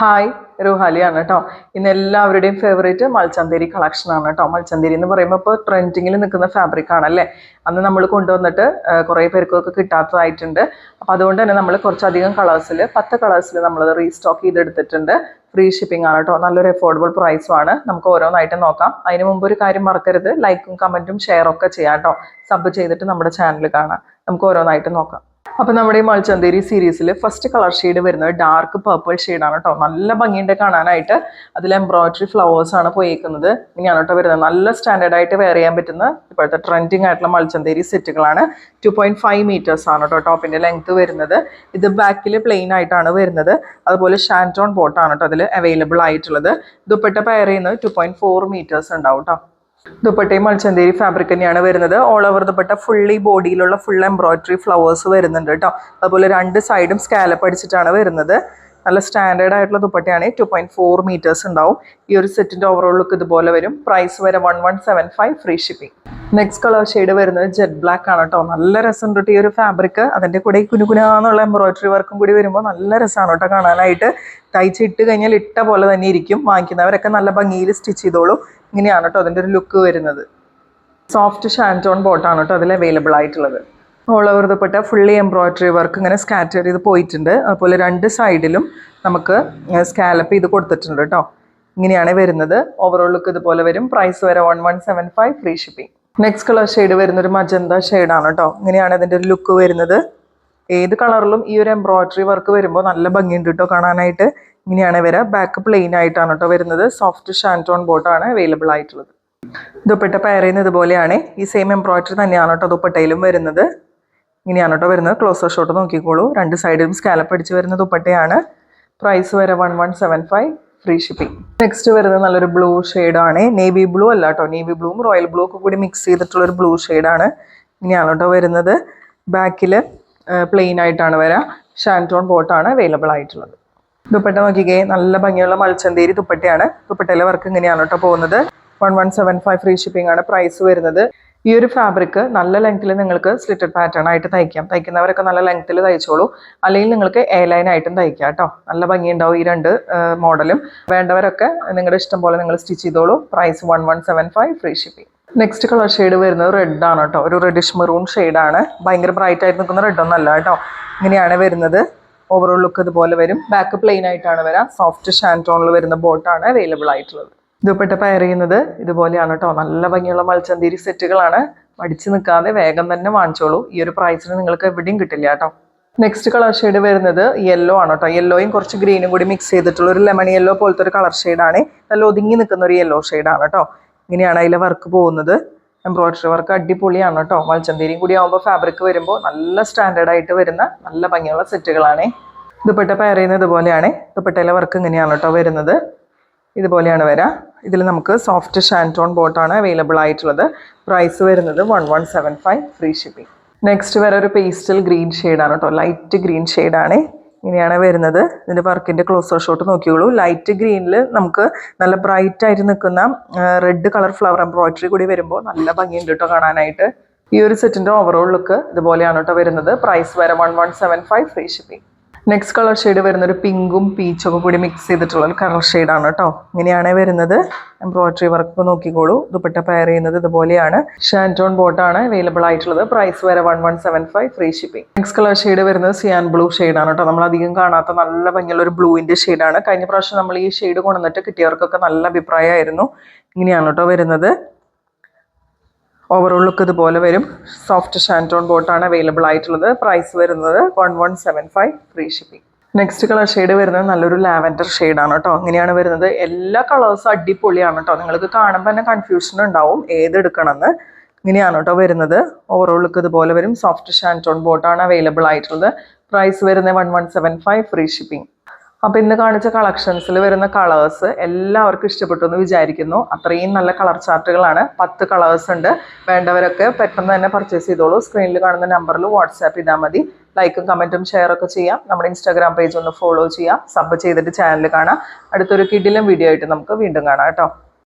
Hi റുഹാലിയാണ് കേട്ടോ. ഇന്ന് എല്ലാവരുടെയും ഫേവറേറ്റ് മൽച്ചന്തേരി കളക്ഷൻ ആണ് കേട്ടോ. മൽച്ചന്തേരി എന്ന് പറയുമ്പോൾ ഇപ്പോൾ ട്രെൻഡിങ്ങിൽ നിൽക്കുന്ന ഫാബ്രിക് ആണല്ലേ. അന്ന് നമ്മൾ കൊണ്ടുവന്നിട്ട് കുറേ പേർക്കൊക്കെ കിട്ടാത്തതായിട്ടുണ്ട്. അപ്പോൾ അതുകൊണ്ട് തന്നെ നമ്മൾ കുറച്ചധികം കളേഴ്സിൽ 10 കളേഴ്സിൽ നമ്മളത് റീസ്റ്റോക്ക് ചെയ്തെടുത്തിട്ടുണ്ട്. ഫ്രീ ഷിപ്പിംഗ് ആണ് കേട്ടോ. നല്ലൊരു അഫോർഡബിൾ പ്രൈസും ആണ്. നമുക്ക് ഓരോന്നായിട്ട് നോക്കാം. അതിന് മുമ്പ് ഒരു കാര്യം മറക്കരുത്, ലൈക്കും കമൻറ്റും ഷെയറൊക്കെ ചെയ്യാം കേട്ടോ. സബ് ചെയ്തിട്ട് നമ്മുടെ ചാനൽ കാണാം. നമുക്ക് ഓരോന്നായിട്ട് നോക്കാം. അപ്പോൾ നമ്മുടെ ഈ മൽച്ചന്തേരി സീരീസിൽ ഫസ്റ്റ് കളർ ഷെയ്ഡ് വരുന്നത് ഡാർക്ക് പർപ്പിൾ ഷെയ്ഡാണ് കേട്ടോ. നല്ല ഭംഗിയുണ്ട് കാണാനായിട്ട്. അതിൽ എംബ്രോയിഡറി ഫ്ലവേഴ്സ് ആണ് പോയേക്കുന്നത്. ഇങ്ങനെയാണ് കേട്ടോ വരുന്നത്. നല്ല സ്റ്റാൻഡേർഡ് ആയിട്ട് വെയർ ചെയ്യാൻ പറ്റുന്ന ഇപ്പോഴത്തെ ട്രെൻഡിങ് ആയിട്ടുള്ള മൽച്ചന്തേരി സെറ്റുകളാണ്. 2.5 മീറ്റേഴ്സ് ആണ് കേട്ടോ ടോപ്പിന്റെ ലെങ്ത് വരുന്നത്. ഇത് ബാക്കിൽ പ്ലെയിൻ ആയിട്ടാണ് വരുന്നത്. അതുപോലെ ഷാൻറ്റോൺ ബോട്ടാണ് കേട്ടോ അതിൽ അവൈലബിൾ ആയിട്ടുള്ളത്. ദുപ്പട്ട പെയർ ചെയ്യുന്നത് 2.4 മീറ്റേഴ്സ് ഉണ്ടാവും കേട്ടോ. ദുപ്പട്ടയും മൽച്ചന്തേരി ഫാബ്രിക് തന്നെയാണ് വരുന്നത്. ഓൾ ഓവർ ദുപ്പട്ട ഫുള്ളി ബോഡിയിലുള്ള ഫുൾ എംബ്രോയിഡറി ഫ്ലവേഴ്സ് വരുന്നുണ്ട് കേട്ടോ. അതുപോലെ രണ്ട് സൈഡും സ്കാലപ്പ് അടിച്ചിട്ടാണ് വരുന്നത്. നല്ല സ്റ്റാൻഡേർഡ് ആയിട്ടുള്ള ദുപ്പട്ടയാണ്. 2.4 മീറ്റേഴ്സ് ഉണ്ടാവും. ഈ ഒരു സെറ്റിന്റെ ഓവറോൾ ലുക്ക് ഇതുപോലെ വരും. പ്രൈസ് വരെ 1175, free shipping. Next colour shade വരുന്നത് ജെറ്റ് ബ്ലാക്ക് ആണ് കേട്ടോ. നല്ല രസം തൊട്ട് ഈ ഒരു ഫാബ്രിക്. അതിന്റെ കൂടെ ഈ കുനുകുനാന്നുള്ള എംബ്രോയിഡറി വർക്കും കൂടി വരുമ്പോൾ നല്ല രസമാണ് കേട്ടോ കാണാനായിട്ട്. തയ്ച്ചിട്ട് കഴിഞ്ഞാൽ ഇട്ട പോലെ തന്നെ ഇരിക്കും. വാങ്ങിക്കുന്നവരൊക്കെ നല്ല ഭംഗിയിൽ സ്റ്റിച്ച് ചെയ്തോളൂ. ഇങ്ങനെയാണ് കേട്ടോ അതിൻ്റെ ഒരു ലുക്ക് വരുന്നത്. സോഫ്റ്റ് ഷാൻറ്റോൺ ബോട്ടാണ് കേട്ടോ അതിൽ അവൈലബിൾ ആയിട്ടുള്ളത്. All over dupatta fully embroidery work ഇങ്ങനെ സ്കാറ്റർ ചെയ്ത് പോയിട്ടുണ്ട്. അതുപോലെ രണ്ട് സൈഡിലും നമുക്ക് സ്കാലപ്പ് ചെയ്ത് കൊടുത്തിട്ടുണ്ട് കേട്ടോ. ഇങ്ങനെയാണ് വരുന്നത്. ഓവറോൾ ലുക്ക് ഇതുപോലെ വരും. പ്രൈസ് വരെ 1175, free shipping. Next colour shade വരുന്നൊരു മജന്ത ഷെയ്ഡാണ് കേട്ടോ. ഇങ്ങനെയാണ് ഇതിൻ്റെ ഒരു ലുക്ക് വരുന്നത്. ഏത് കളറിലും ഈ ഒരു എംബ്രോയിഡറി വർക്ക് വരുമ്പോൾ നല്ല ഭംഗിയുണ്ട് കേട്ടോ കാണാനായിട്ട്. ഇങ്ങനെയാണ് വരിക. ബാക്ക് പ്ലെയിൻ ആയിട്ടാണ് കേട്ടോ വരുന്നത്. സോഫ്റ്റ് ഷാൻറ്റോൺ ബോട്ടാണ് അവൈലബിൾ ആയിട്ടുള്ളത്. ദുപ്പട്ട പെയർ ചെയ്യുന്നത് ഇതുപോലെയാണ്. ഈ സെയിം എംബ്രോയിഡറി തന്നെയാണ് കേട്ടോ ദുപ്പട്ടയിലും വരുന്നത്. ഇങ്ങനെയാണ് കേട്ടോ വരുന്നത്. ക്ലോസർ ഷോട്ട് നോക്കിക്കോളൂ. രണ്ട് സൈഡിലും സ്കാലപ്പ് അടിച്ച് വരുന്ന ദുപ്പട്ടയാണ്. പ്രൈസ് വരെ 1175, ഫ്രീ ഷിപ്പിംഗ്. നെക്സ്റ്റ് വരുന്നത് നല്ലൊരു ബ്ലൂ ഷെയ്ഡാണ്. നേവി ബ്ലൂ അല്ല കേട്ടോ. നേവി ബ്ലൂവും റോയൽ ബ്ലൂ ഒക്കെ കൂടി മിക്സ് ചെയ്തിട്ടുള്ളൊരു ബ്ലൂ ഷെയ്ഡാണ്. ഇങ്ങനെയാണ് കേട്ടോ വരുന്നത്. ബാക്കിൽ പ്ലെയിൻ ആയിട്ടാണ് വരിക. ഷാൻറ്റോൺ ബോട്ടാണ് അവൈലബിൾ ആയിട്ടുള്ളത്. ദുപ്പട്ട നോക്കിക്കേ. നല്ല ഭംഗിയുള്ള മൽച്ചന്തേരി ദുപ്പട്ടയാണ്. ദുപ്പട്ടയിലെ വർക്ക് ഇങ്ങനെയാണ് കേട്ടോ പോകുന്നത്. 1175, ഫ്രീ ഷിപ്പിംഗ് ആണ് പ്രൈസ് വരുന്നത്. ഈ ഒരു ഫാബ്രിക് നല്ല ലെങ്ത്തിൽ നിങ്ങൾക്ക് സ്ലിറ്റഡ് പാറ്റേൺ ആയിട്ട് തയ്ക്കാം. തയ്ക്കുന്നവരൊക്കെ നല്ല ലെങ്ത്തിൽ തയ്ച്ചോളൂ. അല്ലെങ്കിൽ നിങ്ങൾക്ക് എ ലൈൻ ആയിട്ടും തയ്ക്കാം കേട്ടോ. നല്ല ഭംഗിയുണ്ടാവും ഈ രണ്ട് മോഡലും. വേണ്ടവരൊക്കെ നിങ്ങളുടെ ഇഷ്ടം പോലെ നിങ്ങൾ സ്റ്റിച്ച് ചെയ്തോളൂ. Price 1175, free shipping. Next colour shade വരുന്നത് റെഡ് ആണ് കേട്ടോ. ഒരു റെഡിഷ് മെറൂൺ ഷെയ്ഡാണ്. ഭയങ്കര ബ്രൈറ്റ് ആയിട്ട് നിൽക്കുന്ന റെഡ് ഒന്നും അല്ല കേട്ടോ. ഇങ്ങനെയാണ് വരുന്നത്. ഓവറോൾ ലുക്ക് ഇതുപോലെ വരും. ബാക്ക് പ്ലെയിൻ ആയിട്ടാണ് വരാം. സോഫ്റ്റ് ഷാൻറ്റോണിൽ വരുന്ന ബോട്ടാണ് അവൈലബിൾ ആയിട്ടുള്ളത്. ദുപ്പട്ട പെയർ ചെയ്യുന്നത് ഇതുപോലെയാണ് കേട്ടോ. നല്ല ഭംഗിയുള്ള മൽച്ചന്തേരി സെറ്റുകളാണ്. മടിച്ച് നിൽക്കാതെ വേഗം തന്നെ വാങ്ങിച്ചോളൂ. ഈ ഒരു പ്രൈസിന് നിങ്ങൾക്ക് എവിടെയും കിട്ടില്ല കേട്ടോ. നെക്സ്റ്റ് കളർ ഷെയ്ഡ് വരുന്നത് യെല്ലോ ആണ് കേട്ടോ. യെല്ലോയും കുറച്ച് ഗ്രീനും കൂടി മിക്സ് ചെയ്തിട്ടുള്ള ഒരു ലെമൺ യെല്ലോ പോലത്തെ ഒരു കളർ ഷെയ്ഡാണ്. നല്ല ഒതുങ്ങി നിൽക്കുന്ന ഒരു യെല്ലോ ഷെയ്ഡാണ് കേട്ടോ. ഇങ്ങനെയാണ് അതിലെ വർക്ക് പോകുന്നത്. എംബ്രോയിഡറി വർക്ക് അടിപൊളിയാണ് കേട്ടോ. മൽച്ചന്തേരിയും കൂടി ആകുമ്പോൾ ഫാബ്രിക് വരുമ്പോൾ നല്ല സ്റ്റാൻഡേർഡ് ആയിട്ട് വരുന്ന നല്ല ഭംഗിയുള്ള സെറ്റുകളാണ്. ദുപ്പട്ട പെയർ ചെയ്യുന്നത് ഇതുപോലെയാണ്. ദുപ്പട്ടയിലെ വർക്ക് ഇങ്ങനെയാണ് കേട്ടോ വരുന്നത്. ഇതുപോലെയാണ് വരിക. ഇതിൽ നമുക്ക് സോഫ്റ്റ് ഷാൻറ്റോൺ ബോട്ടാണ് അവൈലബിൾ ആയിട്ടുള്ളത്. പ്രൈസ് വരുന്നത് 1175, ഫ്രീ ഷിപ്പിംഗ്. നെക്സ്റ്റ് വരെ ഒരു പേസ്റ്റൽ ഗ്രീൻ ഷെയ്ഡാണ് കേട്ടോ. ലൈറ്റ് ഗ്രീൻ ഷെയ്ഡാണ്. ഇങ്ങനെയാണ് വരുന്നത്. ഇതിൻ്റെ വർക്കിൻ്റെ ക്ലോസർ ഷോട്ട് നോക്കിയോളൂ. ലൈറ്റ് ഗ്രീനിൽ നമുക്ക് നല്ല ബ്രൈറ്റ് ആയിട്ട് നിൽക്കുന്ന റെഡ് കളർ ഫ്ലവർ എംബ്രോയിഡറി കൂടി വരുമ്പോൾ നല്ല ഭംഗിയുണ്ട് കേട്ടോ കാണാനായിട്ട്. ഈ ഒരു സെറ്റിൻ്റെ ഓവറോൾ ലുക്ക് ഇതുപോലെയാണ് കേട്ടോ വരുന്നത്. പ്രൈസ് വരെ 1175, free shipping. Next colour shade വരുന്നൊരു പിങ്കും പീച്ചൊക്കെ കൂടി മിക്സ് ചെയ്തിട്ടുള്ള ഒരു കളർ ഷെയ്ഡാണ് കേട്ടോ. ഇങ്ങനെയാണ് വരുന്നത്. എംബ്രോയിഡറി വർക്ക് നോക്കിക്കോളൂ. ദുപ്പട്ട പെയർ ചെയ്യുന്നത് ഇതുപോലെയാണ്. ഷാൻറ്റോൺ ബോട്ടാണ് അവൈലബിൾ ആയിട്ടുള്ളത്. പ്രൈസ് വരെ 1175, free shipping. Next colour shade വരുന്നത് സിയാൻ ബ്ലൂ ഷെയ്ഡാണ് കേട്ടോ. നമ്മൾ അധികം കാണാത്ത നല്ല ഭംഗിയുള്ള ഒരു ബ്ലൂവിൻ്റെ ഷെയ്ഡാണ്. കഴിഞ്ഞ പ്രാവശ്യം നമ്മൾ ഈ ഷെയ്ഡ് കൊണ്ടുവന്നിട്ട് കിട്ടിയവർക്കൊക്കെ നല്ല അഭിപ്രായമായിരുന്നു. ഇങ്ങനെയാണ് കേട്ടോ വരുന്നത്. ഓവറോൾ ലുക്ക് ഇതുപോലെ വരും. സോഫ്റ്റ് ഷാൻറ്റോൺ ബോട്ടാണ് അവൈലബിൾ ആയിട്ടുള്ളത്. പ്രൈസ് വരുന്നത് 1175, free shipping. Next colour shade വരുന്നത് നല്ലൊരു ലാവൻഡർ ഷെയ്ഡാണ് കേട്ടോ. ഇങ്ങനെയാണ് വരുന്നത്. എല്ലാ കളേഴ്സും അടിപൊളിയാണ് കേട്ടോ. നിങ്ങൾക്ക് കാണുമ്പോൾ തന്നെ കൺഫ്യൂഷൻ ഉണ്ടാവും ഏതെടുക്കണമെന്ന്. ഇങ്ങനെയാണ് കേട്ടോ വരുന്നത്. ഓവറോൾ ലുക്ക് ഇതുപോലെ വരും. സോഫ്റ്റ് ഷാൻറ്റോൺ ബോട്ടാണ് അവൈലബിൾ ആയിട്ടുള്ളത്. പ്രൈസ് വരുന്നത് 1175, ഫ്രീ ഷിപ്പിംഗ്. അപ്പോൾ ഇന്ന് കാണിച്ച കളക്ഷൻസിൽ വരുന്ന കളേഴ്സ് എല്ലാവർക്കും ഇഷ്ടപ്പെട്ടു എന്ന് വിചാരിക്കുന്നു. അത്രയും നല്ല കളർ ചാർട്ടുകളാണ്. 10 കളേഴ്സ് ഉണ്ട്. വേണ്ടവരൊക്കെ പെട്ടെന്ന് തന്നെ പർച്ചേസ് ചെയ്തോളൂ. സ്ക്രീനിൽ കാണുന്ന നമ്പറിൽ വാട്സാപ്പ് ചെയ്താൽ മതി. ലൈക്കും കമൻറ്റും ഷെയറൊക്കെ ചെയ്യാം. നമ്മുടെ ഇൻസ്റ്റാഗ്രാം പേജ് ഒന്ന് ഫോളോ ചെയ്യാം. സബ് ചെയ്തിട്ട് ചാനൽ കാണാം. അടുത്തൊരു കിടിലം വീഡിയോ ആയിട്ട് നമുക്ക് വീണ്ടും കാണാം കേട്ടോ.